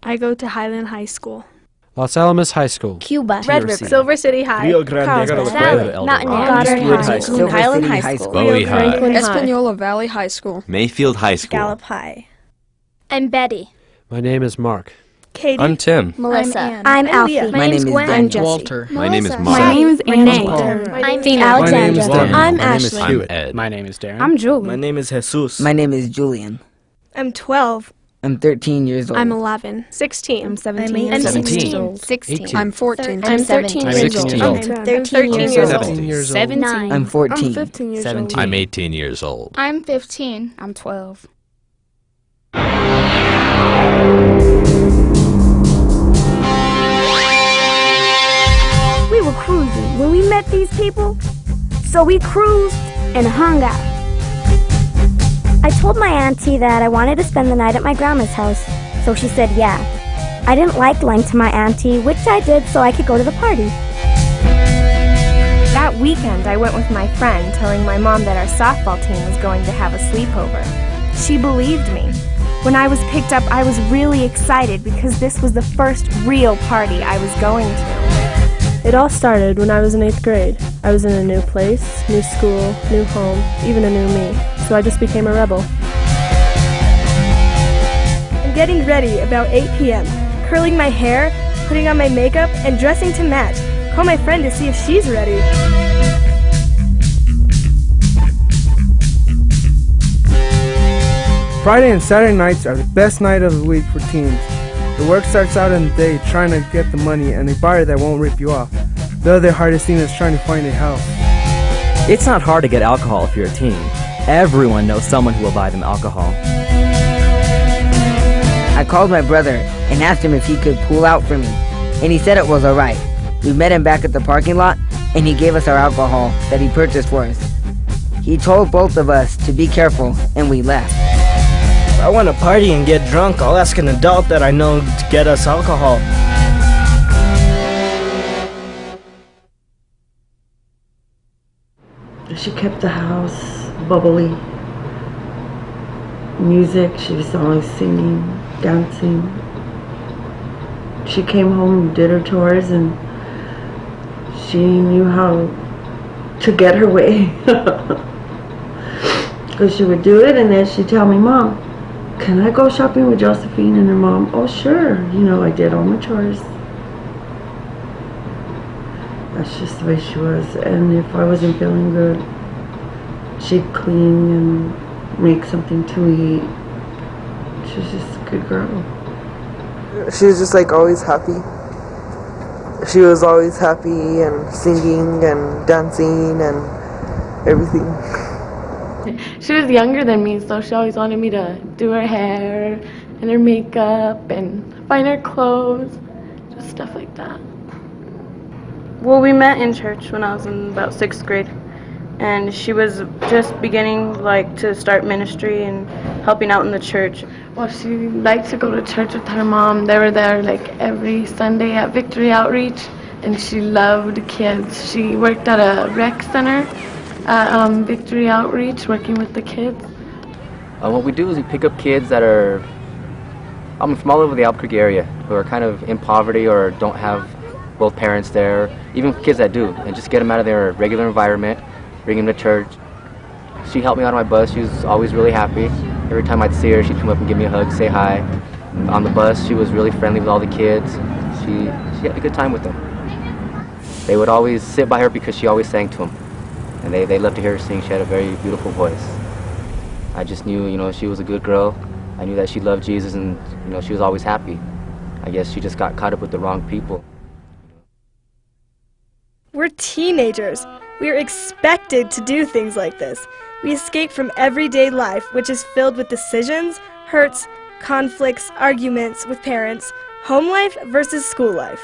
I go to Highland High School. Los Alamos High School. Cuba. Red River. Silver City High. Rio Grande. Salad. Mountain Goddard High High School. Highland High School. Bowie High. Espanola Valley High School. Mayfield High School. Gallup High. I'm Betty. My name is Mark. Katie. I'm Tim. Melissa. I'm Alfie. My name's Gwen. I'm Jesse. Walter. My name is My Mark. name is Renee. I'm Tina. Alexandra. Dan. I'm My name is Ashley. I'm Ed. My name is Darren. I'm Julie. My name is Jesus. My name is Julian. I'm 12. I'm 13 years old. I'm 11. 16. I'm 17. I'm 17. 16. I'm 14. I'm 13 I'm years 16 old. years I'm old. 13 years old. 17 years old. 17. I'm 14. 15 years 17. I'm 18 years old. I'm 15. I'm 12. We were cruising when we met these people, so we cruised and hung out. I told my auntie that I wanted to spend the night at my grandma's house, so she said yeah. I didn't like lying to my auntie, which I did so I could go to the party. That weekend, I went with my friend, telling my mom that our softball team was going to have a sleepover. She believed me. When I was picked up, I was really excited because this was the first real party I was going to. It all started when I was in 8th grade. I was in a new place, new school, new home, even a new me. So I just became a rebel. I'm getting ready about 8 p.m., curling my hair, putting on my makeup, and dressing to match. Call my friend to see if she's ready. Friday and Saturday nights are the best night of the week for teens. The work starts out in the day trying to get the money and a buyer that won't rip you off. The other hardest thing is trying to find a house. It's not hard to get alcohol if you're a teen. Everyone knows someone who will buy them alcohol. I called my brother and asked him if he could pull out for me, and he said it was alright. We met him back at the parking lot, and he gave us our alcohol that he purchased for us. He told both of us to be careful, and we left. If I want to party and get drunk, I'll ask an adult that I know to get us alcohol. She kept the house bubbly. Music, she was always singing, dancing. She came home and did her chores, and she knew how to get her way. Because she would do it, and then she'd tell me, Mom, can I go shopping with Josephine? And her mom, oh sure, you know, I did all my chores. That's just the way she was. And if I wasn't feeling good, she'd clean and make something to eat. She was just a good girl. She was just like always happy. She was always happy and singing and dancing and everything. She was younger than me, so she always wanted me to do her hair and her makeup and find her clothes, just stuff like that. Well, we met in church when I was in about 6th grade, and she was just beginning to start ministry and helping out in the church. Well, she liked to go to church with her mom. They were there every Sunday at Victory Outreach, and she loved kids. She worked at a rec center at Victory Outreach, working with the kids. What we do is we pick up kids that are from all over the Albuquerque area who are kind of in poverty or don't have both parents there, even kids that do, and just get them out of their regular environment, bring them to church. She helped me on my bus. She was always really happy. Every time I'd see her, she'd come up and give me a hug, say hi. On the bus, she was really friendly with all the kids. She had a good time with them. They would always sit by her because she always sang to them. And they loved to hear her sing. She had a very beautiful voice. I just knew, she was a good girl. I knew that she loved Jesus and, she was always happy. I guess she just got caught up with the wrong people. We're teenagers. We are expected to do things like this. We escape from everyday life, which is filled with decisions, hurts, conflicts, arguments with parents, home life versus school life.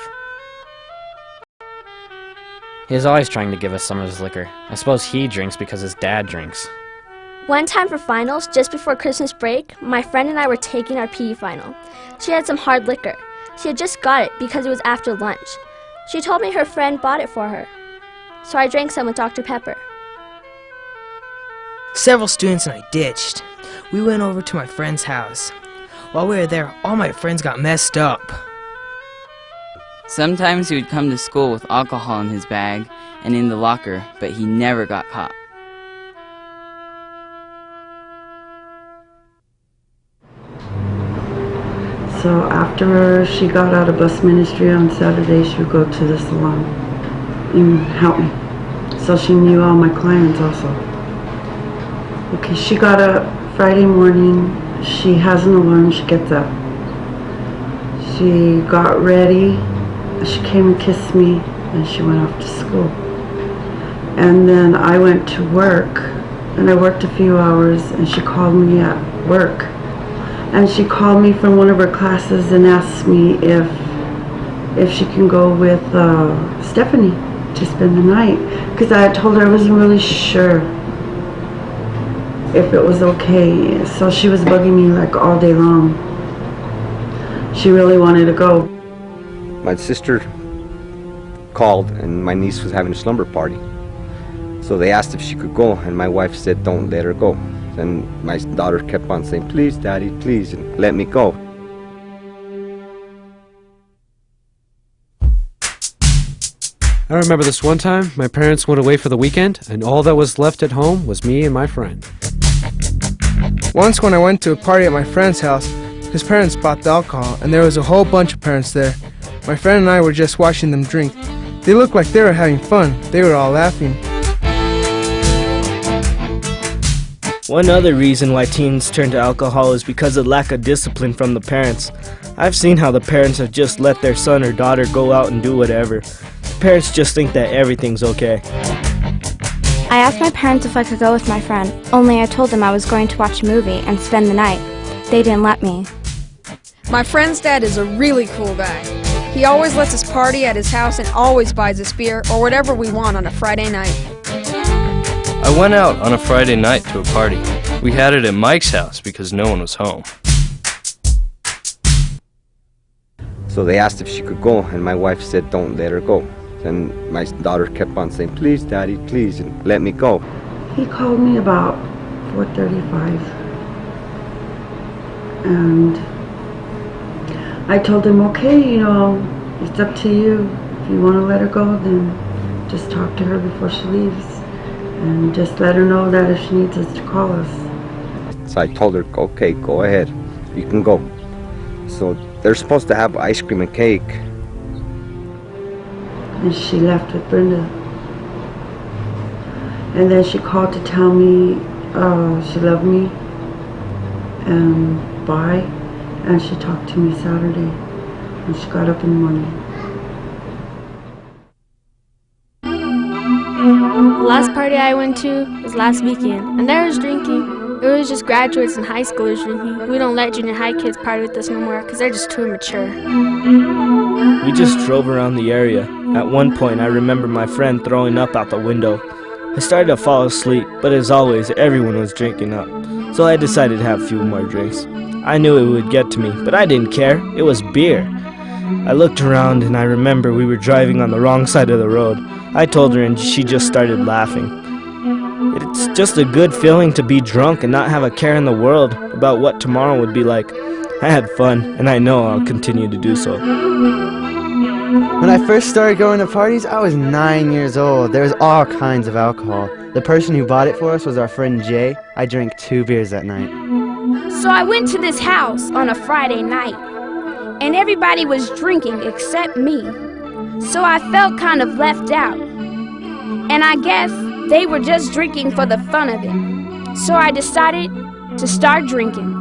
He's always trying to give us some of his liquor. I suppose he drinks because his dad drinks. One time for finals, just before Christmas break, my friend and I were taking our PE final. She had some hard liquor. She had just got it because it was after lunch. She told me her friend bought it for her. So I drank some with Dr. Pepper. Several students and I ditched. We went over to my friend's house. While we were there, all my friends got messed up. Sometimes he would come to school with alcohol in his bag and in the locker, but he never got caught. So after she got out of bus ministry on Saturday, she would go to the salon and help me. So she knew all my clients also. Okay, she got up Friday morning. She has an alarm. She gets up. She got ready. She came and kissed me, and she went off to school. And then I went to work, and I worked a few hours, and she called me at work. And she called me from one of her classes and asked me if she can go with Stephanie to spend the night. Because I had told her I wasn't really sure if it was okay. So she was bugging me like all day long. She really wanted to go. My sister called and my niece was having a slumber party. So they asked if she could go, and my wife said don't let her go. And my daughter kept on saying, please daddy, please, and let me go. I remember this one time, my parents went away for the weekend, and all that was left at home was me and my friend. Once when I went to a party at my friend's house, his parents bought the alcohol, and there was a whole bunch of parents there. My friend and I were just watching them drink. They looked like they were having fun. They were all laughing. One other reason why teens turn to alcohol is because of lack of discipline from the parents. I've seen how the parents have just let their son or daughter go out and do whatever. The parents just think that everything's okay. I asked my parents if I could go with my friend, only I told them I was going to watch a movie and spend the night. They didn't let me. My friend's dad is a really cool guy. He always lets us party at his house and always buys us beer or whatever we want on a Friday night. I went out on a Friday night to a party. We had it at Mike's house because no one was home. So they asked if she could go, and my wife said don't let her go. And my daughter kept on saying, please daddy, please, and let me go. He called me about 4:35. And I told him, okay, it's up to you. If you want to let her go, then just talk to her before she leaves. And just let her know that if she needs us to call us. So I told her, okay, go ahead. You can go. So they're supposed to have ice cream and cake. And she left with Brenda. And then she called to tell me she loved me and bye. And she talked to me Saturday when she got up in the morning. The last party I went to was last weekend, and there was drinking. It was just graduates and high schoolers drinking. We don't let junior high kids party with us no more because they're just too immature. We just drove around the area. At one point, I remember my friend throwing up out the window. I started to fall asleep, but as always, everyone was drinking up. So I decided to have a few more drinks. I knew it would get to me, but I didn't care. It was beer. I looked around and I remember we were driving on the wrong side of the road. I told her and she just started laughing. It's just a good feeling to be drunk and not have a care in the world about what tomorrow would be like. I had fun, and I know I'll continue to do so. When I first started going to parties, I was 9 years old. There was all kinds of alcohol. The person who bought it for us was our friend Jay. I drank 2 beers that night. So I went to this house on a Friday night, and everybody was drinking except me. So I felt kind of left out. And I guess they were just drinking for the fun of it. So I decided to start drinking.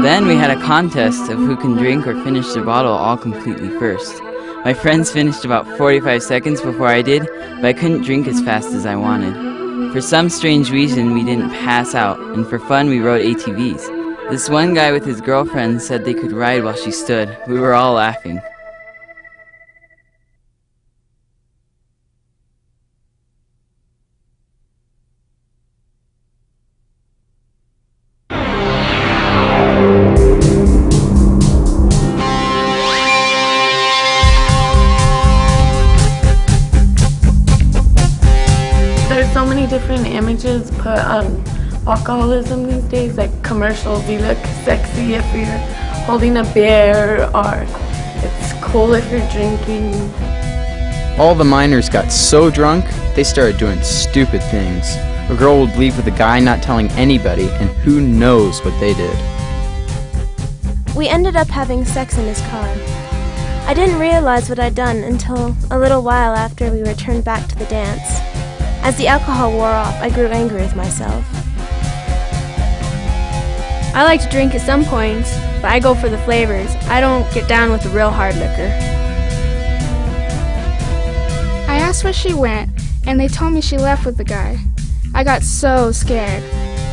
Then we had a contest of who can drink or finish the bottle all completely first. My friends finished about 45 seconds before I did, but I couldn't drink as fast as I wanted. For some strange reason, we didn't pass out, and for fun we rode ATVs. This one guy with his girlfriend said they could ride while she stood. We were all laughing. There's so many different images put on alcoholism these days, like commercials, you look sexy if you're holding a beer, or it's cool if you're drinking. All the minors got so drunk, they started doing stupid things. A girl would leave with a guy not telling anybody, and who knows what they did. We ended up having sex in his car. I didn't realize what I'd done until a little while after we returned back to the dance. As the alcohol wore off, I grew angry with myself. I like to drink at some points, but I go for the flavors. I don't get down with the real hard liquor. I asked where she went, and they told me she left with the guy. I got so scared.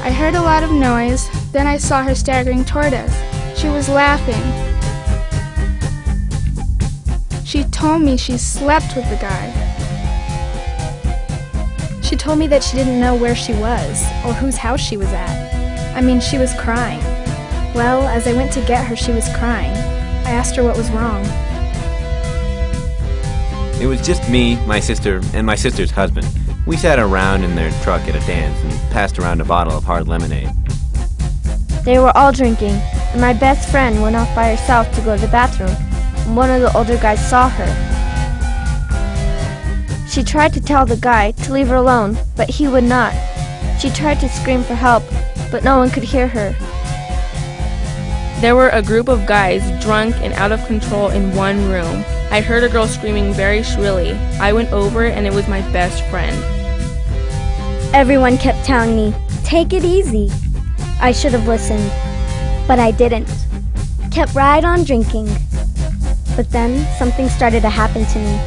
I heard a lot of noise, then I saw her staggering toward us. She was laughing. She told me she slept with the guy. She told me that she didn't know where she was, or whose house she was at. I mean, she was crying. Well, as I went to get her, she was crying. I asked her what was wrong. It was just me, my sister, and my sister's husband. We sat around in their truck at a dance and passed around a bottle of hard lemonade. They were all drinking, and my best friend went off by herself to go to the bathroom, and one of the older guys saw her. She tried to tell the guy to leave her alone, but he would not. She tried to scream for help, but no one could hear her. There were a group of guys drunk and out of control in one room. I heard a girl screaming very shrilly. I went over and it was my best friend. Everyone kept telling me, "Take it easy." I should have listened, but I didn't. Kept right on drinking. But then something started to happen to me.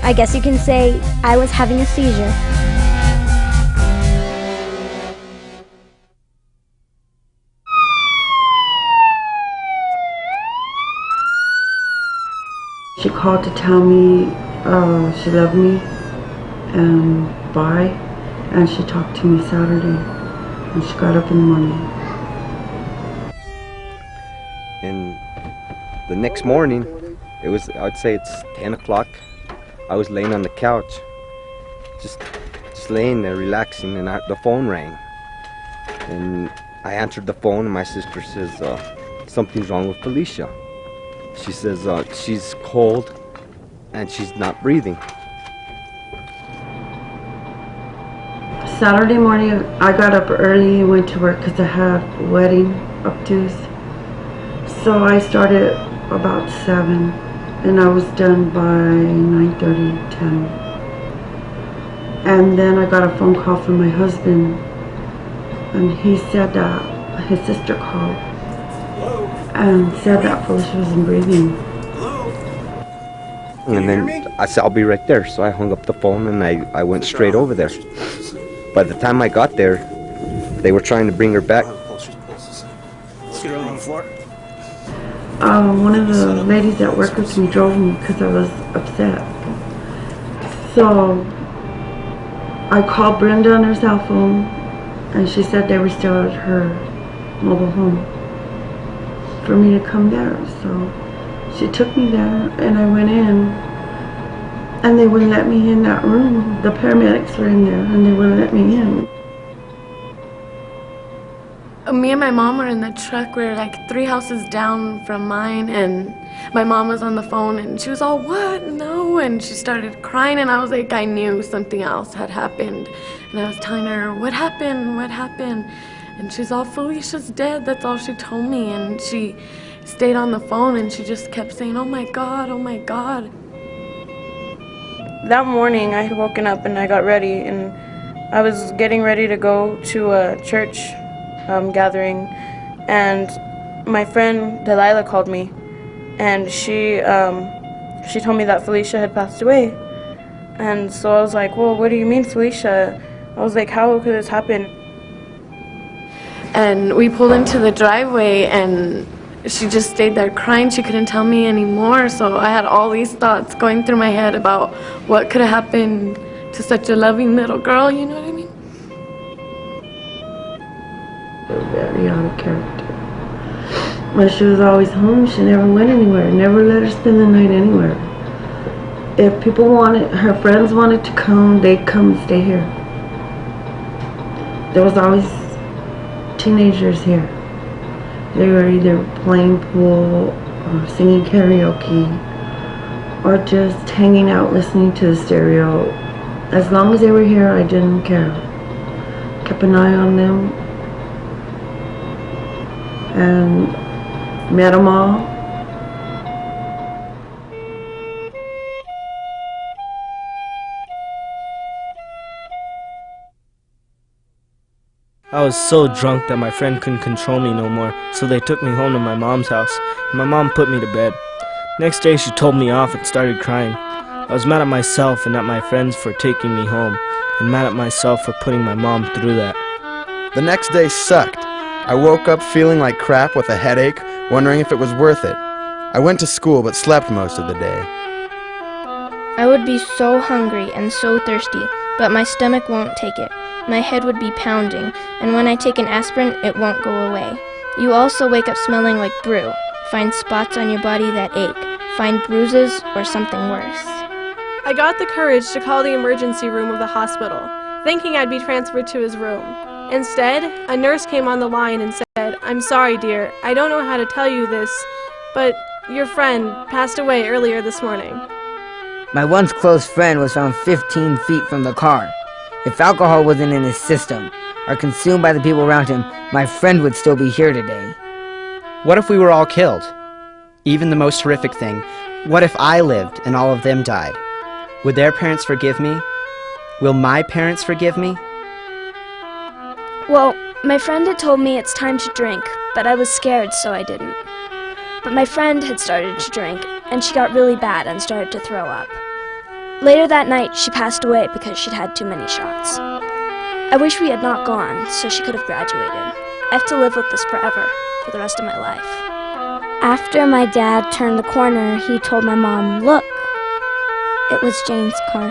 I guess you can say I was having a seizure. She called to tell me she loved me and bye, and she talked to me Saturday, and she got up in the morning. And the next morning, it was, I'd say it's 10 o'clock. I was laying on the couch, just laying there relaxing, and the phone rang. And I answered the phone, and my sister says, something's wrong with Felicia. She says she's cold and she's not breathing. Saturday morning, I got up early and went to work because I had a wedding up to. So I started about 7, and I was done by 9:30, 10. And then I got a phone call from my husband, and he said that his sister called and said that Felicia wasn't breathing. And then I said, I'll be right there. So I hung up the phone and I went straight over there. By the time I got there, they were trying to bring her back. Let's get her on the floor. One of the ladies that worked with me drove me because I was upset. So I called Brenda on her cell phone, and she said they were still at her mobile home for me to come there. So she took me there, and I went in, and they wouldn't let me in that room. The paramedics were in there, and they wouldn't let me in. Me and my mom were in the truck. We were like 3 houses down from mine, and my mom was on the phone, and she was all, "What? No," and she started crying, and I was like, I knew something else had happened, and I was telling her, "What happened? What happened?" And she's all, "Felicia's dead." That's all she told me, and she stayed on the phone, and she just kept saying, "Oh my God, oh my God." That morning, I had woken up and I got ready, and I was getting ready to go to a church gathering, and my friend Delilah called me, and she told me that Felicia had passed away. And so I was like, "Well, what do you mean, Felicia?" I was like, "How could this happen?" And we pulled into the driveway, and she just stayed there crying. She couldn't tell me anymore. So I had all these thoughts going through my head about what could have happened to such a loving little girl, you know what I mean? Very out of character. But she was always home. She never went anywhere. Never let her spend the night anywhere. If people wanted, her friends wanted to come, they'd come and stay here. There was always teenagers here. They were either playing pool or singing karaoke or just hanging out listening to the stereo. As long as they were here, I didn't care. Kept an eye on them and met them all. I was so drunk that my friend couldn't control me no more, so they took me home to my mom's house. My mom put me to bed. Next day she told me off and started crying. I was mad at myself and at my friends for taking me home, and mad at myself for putting my mom through that. The next day sucked. I woke up feeling like crap with a headache, wondering if it was worth it. I went to school but slept most of the day. I would be so hungry and so thirsty, but my stomach won't take it. My head would be pounding, and when I take an aspirin, it won't go away. You also wake up smelling like brew, find spots on your body that ache, find bruises or something worse. I got the courage to call the emergency room of the hospital, thinking I'd be transferred to his room. Instead, a nurse came on the line and said, "I'm sorry, dear, I don't know how to tell you this, but your friend passed away earlier this morning." My once close friend was found 15 feet from the car. If alcohol wasn't in his system, or consumed by the people around him, my friend would still be here today. What if we were all killed? Even the most horrific thing, what if I lived and all of them died? Would their parents forgive me? Will my parents forgive me? Well, my friend had told me it's time to drink, but I was scared, so I didn't. But my friend had started to drink, and she got really bad and started to throw up. Later that night, she passed away because she'd had too many shots. I wish we had not gone, so she could have graduated. I have to live with this forever, for the rest of my life. After my dad turned the corner, he told my mom, "Look." It was Jane's car.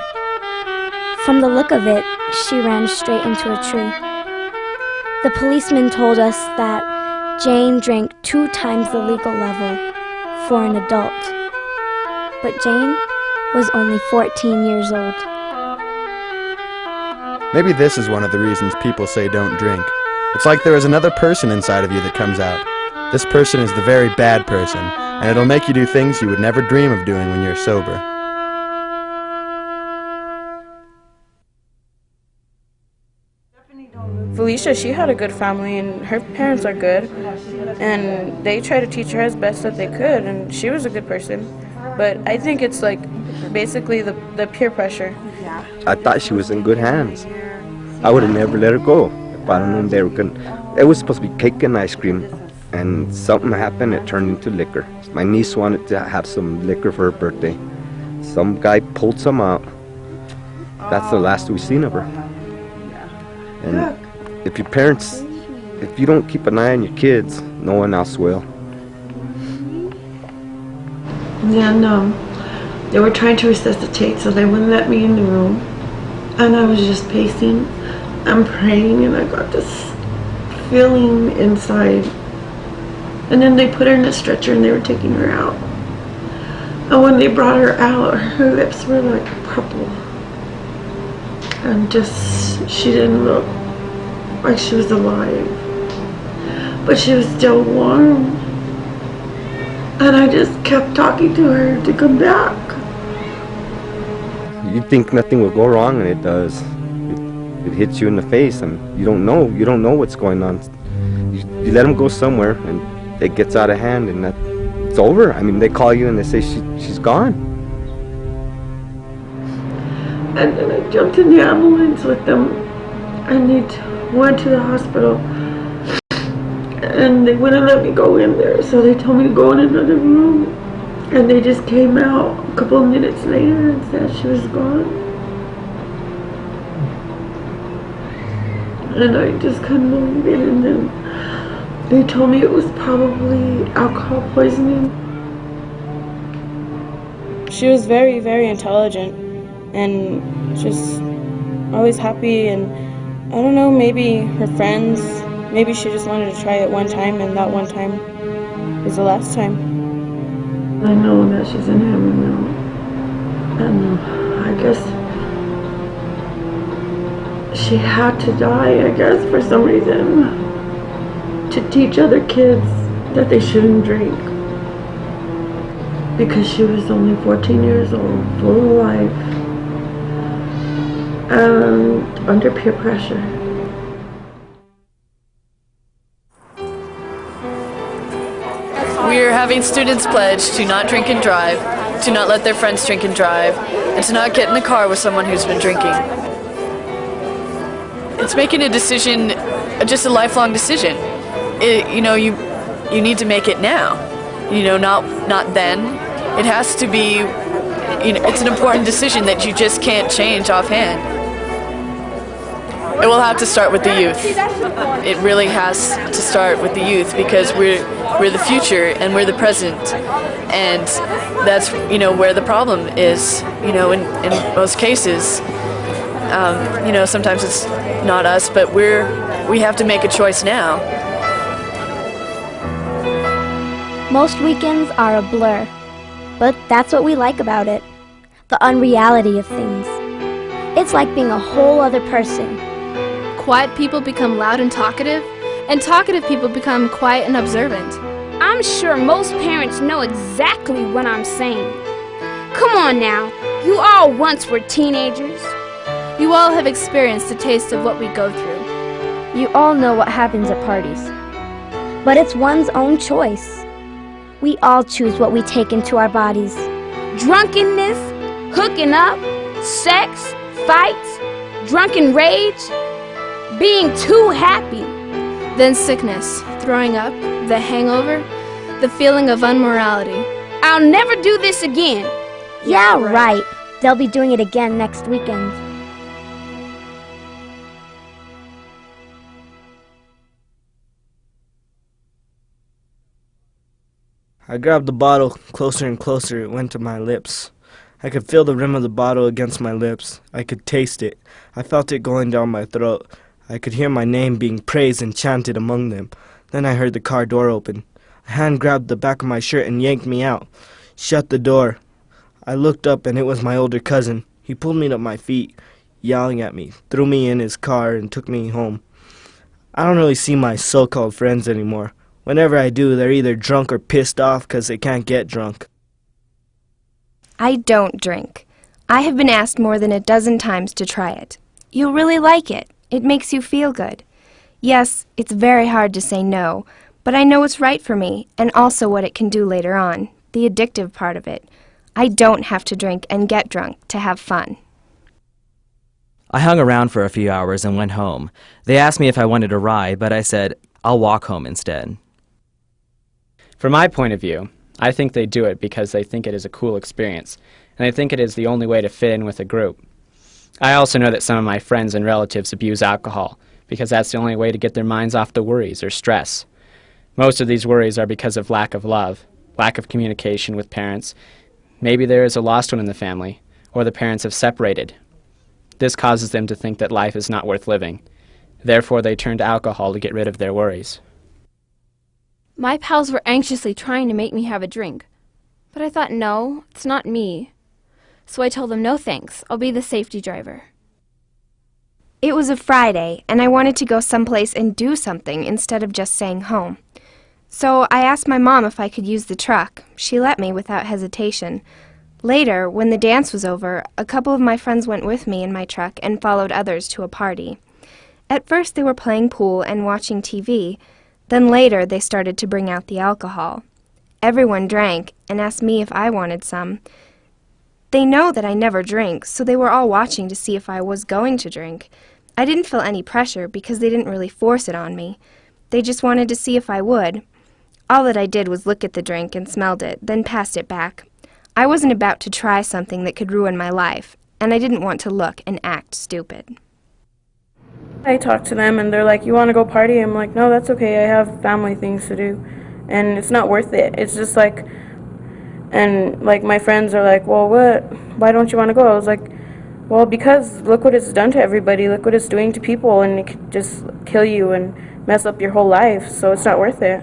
From the look of it, she ran straight into a tree. The policeman told us that Jane drank 2 times the legal level for an adult. But Jane was only 14 years old. Maybe this is one of the reasons people say don't drink. It's like there is another person inside of you that comes out. This person is the very bad person, and it'll make you do things you would never dream of doing when you're sober. Felicia, she had a good family, and her parents are good, and they try to teach her as best that they could, and she was a good person. But I think it's like basically the peer pressure. I thought she was in good hands. I would have never let her go if I'd known they were going. It was supposed to be cake and ice cream, and something happened. It turned into liquor. My niece wanted to have some liquor for her birthday. Some guy pulled some out. That's the last we've seen of her. And if your parents, if you don't keep an eye on your kids, no one else will. Then they were trying to resuscitate, so they wouldn't let me in the room. And I was just pacing and praying, and I got this feeling inside. And then they put her in a stretcher and they were taking her out. And when they brought her out, her lips were like purple. And just, she didn't look like she was alive. But she was still warm. And I just kept talking to her to come back. You think nothing will go wrong, and it does. It hits you in the face, and you don't know what's going on. You let them go somewhere, and it gets out of hand, and it's over. I mean, they call you and they say she's gone. And then I jumped in the ambulance with them, and they went to the hospital. And they wouldn't let me go in there, so they told me to go in another room. And they just came out a couple of minutes later and said she was gone. And I just couldn't believe it. And then they told me it was probably alcohol poisoning. She was very, very intelligent and just always happy, and I don't know, maybe her friends, maybe she just wanted to try it one time, and that one time was the last time. I know that she's in heaven now, and I guess she had to die, I guess, for some reason. to teach other kids that they shouldn't drink. Because she was only 14 years old, full of life, and under peer pressure. We're having students pledge to not drink and drive, to not let their friends drink and drive, and to not get in the car with someone who's been drinking. It's making a decision, just a lifelong decision. You need to make it now. Not then. It has to be, it's an important decision that you just can't change offhand. It will have to start with the youth. It really has to start with the youth because we're the future and we're the present. And that's, where the problem is, in most cases. Sometimes it's not us, but we have to make a choice now. Most weekends are a blur, but that's what we like about it. The unreality of things. It's like being a whole other person. Quiet people become loud and talkative people become quiet and observant. I'm sure most parents know exactly what I'm saying. Come on now, you all once were teenagers. You all have experienced a taste of what we go through. You all know what happens at parties. But it's one's own choice. We all choose what we take into our bodies. Drunkenness, hooking up, sex, fights, drunken rage, being too happy. Then sickness, throwing up, the hangover, the feeling of unmorality. I'll never do this again. Yeah, right. They'll be doing it again next weekend. I grabbed the bottle. Closer and closer it went to my lips. I could feel the rim of the bottle against my lips. I could taste it. I felt it going down my throat. I could hear my name being praised and chanted among them. Then I heard the car door open. A hand grabbed the back of my shirt and yanked me out. Shut the door. I looked up and it was my older cousin. He pulled me to my feet, yelling at me, threw me in his car and took me home. I don't really see my so-called friends anymore. Whenever I do, they're either drunk or pissed off because they can't get drunk. I don't drink. I have been asked more than a dozen times to try it. You'll really like it. It makes you feel good. Yes, it's very hard to say no, but I know it's right for me, and also what it can do later on, the addictive part of it. I don't have to drink and get drunk to have fun. I hung around for a few hours and went home. They asked me if I wanted a ride, but I said, I'll walk home instead. From my point of view, I think they do it because they think it is a cool experience, and they think it is the only way to fit in with a group. I also know that some of my friends and relatives abuse alcohol, because that's the only way to get their minds off the worries or stress. Most of these worries are because of lack of love, lack of communication with parents. Maybe there is a lost one in the family, or the parents have separated. This causes them to think that life is not worth living. Therefore, they turn to alcohol to get rid of their worries. My pals were anxiously trying to make me have a drink. But I thought, no, it's not me. So I told them, no thanks, I'll be the safety driver. It was a Friday, and I wanted to go someplace and do something instead of just staying home. So I asked my mom if I could use the truck. She let me without hesitation. Later, when the dance was over, a couple of my friends went with me in my truck and followed others to a party. At first they were playing pool and watching TV. Then later they started to bring out the alcohol. Everyone drank and asked me if I wanted some. They know that I never drink, so they were all watching to see if I was going to drink. I didn't feel any pressure because they didn't really force it on me. They just wanted to see if I would. All that I did was look at the drink and smelled it, then passed it back. I wasn't about to try something that could ruin my life, and I didn't want to look and act stupid. I talk to them and they're like, you want to go party? I'm like, no, that's okay. I have family things to do. And it's not worth it. It's just like, and like my friends are like, well, why don't you want to go? I was like, well, because look what it's done to everybody. Look what it's doing to people, and it could just kill you and mess up your whole life. So it's not worth it.